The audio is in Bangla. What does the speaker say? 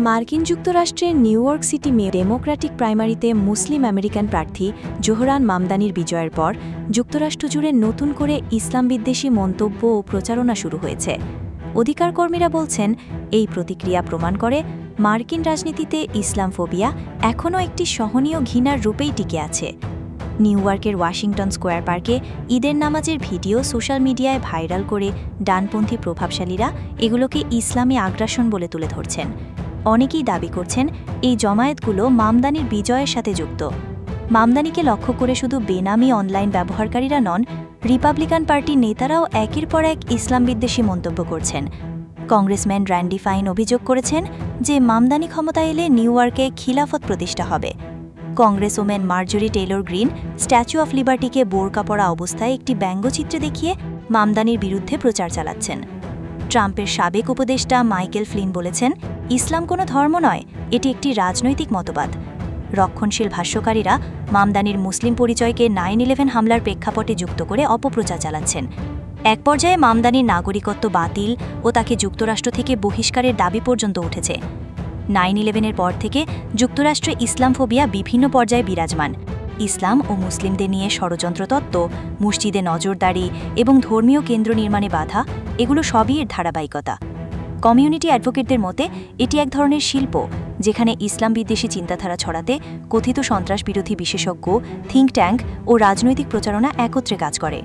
মার্কিন যুক্তরাষ্ট্রের নিউ ইয়র্ক সিটি ডেমোক্র্যাটিক প্রাইমারিতে মুসলিম আমেরিকান প্রার্থী জোহরান মামদানির বিজয়ের পর যুক্তরাষ্ট্র জুড়ে নতুন করে ইসলাম বিদ্বেষী মন্তব্য ও প্রচারণা শুরু হয়েছে। অধিকারকর্মীরা বলছেন, এই প্রতিক্রিয়া প্রমাণ করে মার্কিন রাজনীতিতে ইসলামফোবিয়া এখনও একটি সহনীয় ঘৃণার রূপেই টিকে আছে। নিউ ইয়র্কের ওয়াশিংটন স্কোয়ার পার্কে ঈদের নামাজের ভিডিও সোশ্যাল মিডিয়ায় ভাইরাল করে ডানপন্থী প্রভাবশালীরা এগুলোকে ইসলামী আগ্রাসন বলে তুলে ধরছেন। অনেকেই দাবি করছেন, এই জমায়েতগুলো মামদানির বিজয়ের সাথে যুক্ত। মামদানিকে লক্ষ্য করে শুধু বেনামি অনলাইন ব্যবহারকারীরা নন, রিপাবলিকান পার্টির নেতারাও একের পর এক ইসলাম বিদ্বেষী মন্তব্য করছেন। কংগ্রেসম্যান র্যান্ডি ফাইন অভিযোগ করেছেন যে মামদানি ক্ষমতায় এলে নিউ ইয়র্কে খিলাফত প্রতিষ্ঠা হবে। Congresswoman Marjorie Taylor Greene statue of লিবার্টিকে বোরকা পরা অবস্থায় একটি ব্যঙ্গচিত্রে দেখিয়ে মামদানির বিরুদ্ধে প্রচার চালাচ্ছেন। ট্রাম্পের সাবেক উপদেষ্টা মাইকেল ফ্লিন বলেছেন, ইসলাম কোনো ধর্ম নয়, এটি একটি রাজনৈতিক মতবাদ। রক্ষণশীল ভাষ্যকারীরা মামদানির মুসলিম পরিচয়কে 9/11 হামলার প্রেক্ষাপটে যুক্ত করে অপপ্রচার চালাচ্ছেন। এক পর্যায়ে মামদানির নাগরিকত্ব বাতিল ও তাকে যুক্তরাষ্ট্র থেকে বহিষ্কারের দাবি পর্যন্ত উঠেছে। 9/11-এর পর থেকে যুক্তরাষ্ট্রে ইসলামফোবিয়া বিভিন্ন পর্যায়ে বিরাজমান। ইসলাম ও মুসলিমদের নিয়ে ষড়যন্ত্র তত্ত্ব, মসজিদে নজরদারি এবং ধর্মীয় কেন্দ্র নির্মাণে বাধা, এগুলো সবই এর ধারাবাহিকতা। কমিউনিটি অ্যাডভোকেটদের মতে এটি এক ধরনের শিল্প, যেখানে ইসলাম বিদ্বেষী চিন্তাধারা ছড়াতে কথিত সন্ত্রাসবিরোধী বিশেষজ্ঞ, থিঙ্ক ট্যাঙ্ক ও রাজনৈতিক প্রচারণা একত্রে কাজ করে।